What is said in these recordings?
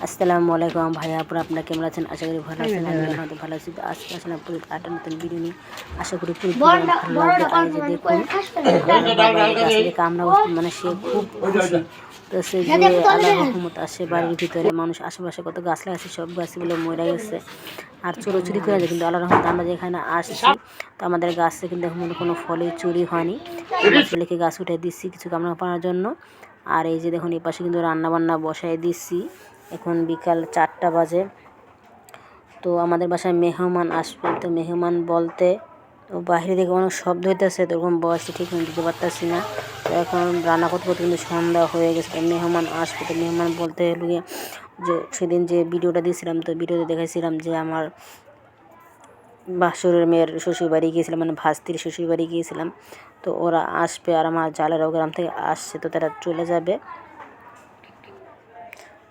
আসসালামু আলাইকুম ভাইয়া আপুরা, আপনারা কেমন আছেন? আশা করি ভালো আছেন। আমি আলহামদুলিল্লাহ ভালো আছি। তো আজকে আসলে পুরো একটা নতুন ভিডিও নিয়ে আশা করি পুরো ভালো লাগবে। আর এই যে দেখুন, বাবার কাছ থেকে কামনা মানে সে খুব খুশি। তো সে যে আল্লাহর রহমত আসে বাড়ির ভিতরে, মানুষ আশেপাশে কত গাছ লাগাচ্ছে, সব গাছগুলো মরে গেছে আর চুরি করে যায়। কিন্তু আল্লাহর রহমত আমরা যেখানে আসছি, তো আমাদের গাছে কিন্তু এখন কোনো ফলই চুরি হয়নি। আমার ছেলেকে গাছ উঠে দিচ্ছি কিছু কামনা পাওয়ার জন্য। আর এই যে দেখুন, এই পাশে কিন্তু রান্নাবান্না বসাই দিচ্ছি। এখন বিকাল 4টা বাজে। তো আমাদের বাসায় মেহমান আসবে। তো মেহমান বলতে তো বাইরে থেকে অনেক শব্দ হইতেছে, তো ওরকম বয়সে ঠিক দিতে পারতেছি না। তো এখন রান্না করতে করতে কিন্তু সন্ধ্যা হয়ে গেছে। তো মেহমান আসবে। তো মেহমান বলতে হলো গিয়ে যে সেদিন যে ভিডিওটা দিয়েছিলাম, তো ভিডিওতে দেখাইছিলাম যে আমার বাসুরের মেয়ের শ্বশুরবাড়ি গিয়েছিলাম, মানে ভাস্তির শ্বশুরবাড়ি গিয়েছিলাম। তো ওরা আসবে আর আমার জালেরাও গ্রাম থেকে আসছে, তো তারা চলে যাবে।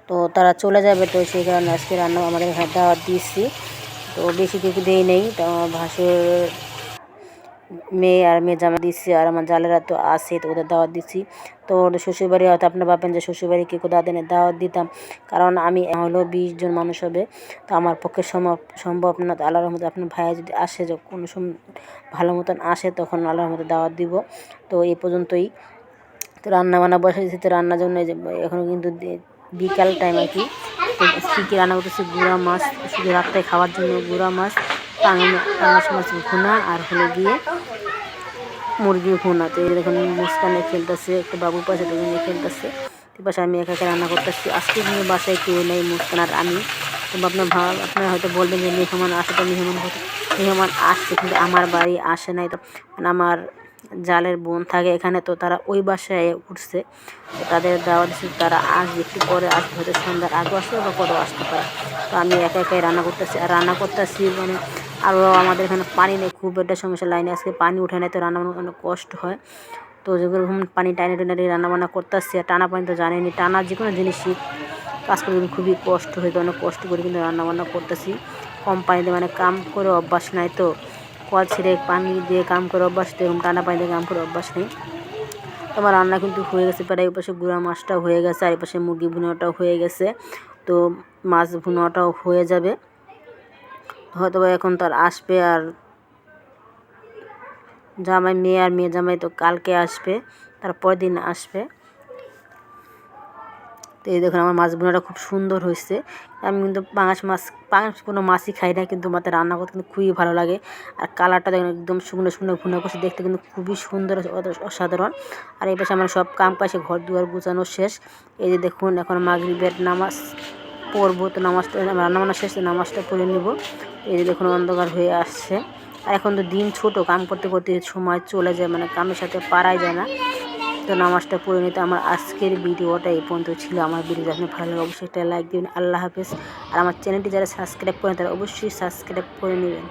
তো তারা চলে যাবে, তো সেই কারণে আজকে রান্না আমাদের এখানে দাওয়াত দিচ্ছি। তো বেশি কিছু দেই নেই, তো আমার ভাসুর মেয়ে আর মেয়ে জামা দিচ্ছি, আর আমার জালেরা তো আছে, তো ওদের দাওয়াত দিচ্ছি। তো ওদের শ্বশুরবাড়ি হয়তো আপনারা ভাববেন যে শ্বশুরবাড়ি কে কোথাও দিনে দাওয়াত দিতাম, কারণ আমি হলো 20 জন মানুষ হবে। তো আমার পক্ষে সম্ভব না। তো আল্লাহর রহমতে আপনার ভাইয়া যদি আসে, যে কোনো ভালো মতন আসে, তখন আল্লাহর রহমতে দাওয়াত দিব। তো এই পর্যন্তই। তো রান্না বান্না বসে দিচ্ছি। তো রান্নার জন্য এই যে এখনও কিন্তু বিকাল টাইম আর কি। তো কী রান্না করতেছি, গুঁড়া মাছ, শুধু রাত্রে খাওয়ার জন্য গুঁড়া মাছ, পাঙাশ মাছ ভুনা, আর হলে গিয়ে মুরগি ভুনা। তো এই দেখুন মুস্কানে খেলতেছে, একটা বাবুর পাশে দুজনে খেলতেছে। তো পাশে আমি একা রান্না করতেছি। আজকে কিন্তু বাসায় কেউ নেই, মুস্কান আর আমি। তো আপনারা হয়তো বলবেন যে মেহমান আসে, তো মেহমান আসছে কিন্তু আমার বাড়ি আসে নাই। তো আমার জালের বোন থাকে এখানে, তো তারা ওই বাসায় উঠছে। তো তাদের দাওয়াত দিচ্ছে, তারা আসবে, একটু পরে আসবে, হয়তো সন্ধ্যার আগে আসবে বা পরেও আসতে পারে। তো আমি একাই রান্না করতেছি। আর রান্না করতেছি মানে আরও আমাদের এখানে পানি নেই, খুব একটা সমস্যা। লাইনে আজকে পানি উঠে নেয়, তো রান্নাবান্না অনেক কষ্ট হয়। তো যেরকম পানি টাইনে টেনে রান্নাবান্না করতেছি। আর টানা পানি তো জানেনি, টানা যে কোনো জিনিসই কাজ করতে কিন্তু খুবই কষ্ট হইতো, অনেক কষ্ট করে কিন্তু রান্নাবান্না করতেছি। কম পানিতে মানে কাম করে অভ্যাস নাই, তো কল ছেড়ে পানি দিয়ে কাম করে অভ্যাস, তো এরকম টানা পানিতে কাম করে অভ্যাস নেই। আমার রান্না কিন্তু হয়ে গেছে প্রায়। এই পাশে গুঁড়া মাছটাও হয়ে গেছে, আর এই পাশে মুরগি ভুনাটাও হয়ে গেছে। তো মাছ ভুনাটাও হয়ে যাবে হয়তো এখন। তার আসবে আর জামাই, মেয়ে আর মেয়ে জামাই তো কালকে আসবে, তারপর দিন আসবে। তো এই দেখুন আমার মাছ ভুনাটা খুব সুন্দর হয়েছে। আমি কিন্তু পাঙাশ কোনো মাছই খাই না, কিন্তু আমাদের রান্না করতে কিন্তু খুবই ভালো লাগে। আর কালারটা দেখুন একদম শুকনো শুকনো ভুনা করছে, দেখতে কিন্তু খুবই সুন্দর, অসাধারণ। আর এই পাশে আমার সব কাম পাশে ঘর দুয়ার গুছানো শেষ। এই যে দেখুন এখন মাগরিবের নামাজ পড়বো, তো নামাজটা রান্নাবান্না শেষ, তো নামাজটা পড়ে নেব। এই যে দেখুন অন্ধকার হয়ে আসছে। আর এখন তো দিন ছোট, কাম করতে করতে সময় চলে যায়, মানে কামের সাথে পারাই যায় না। তো নামাজটা পড়ে নিতে। আমার আজকের ভিডিওটা এই পর্যন্ত ছিল। আমার ভিডিও যদি আপনার ভালো লাগে অবশ্যই একটা লাইক দিবেন। আল্লাহ হাফেজ। আর আমার চ্যানেলটি যারা সাবস্ক্রাইব করেন, তারা অবশ্যই সাবস্ক্রাইব করে নেবেন।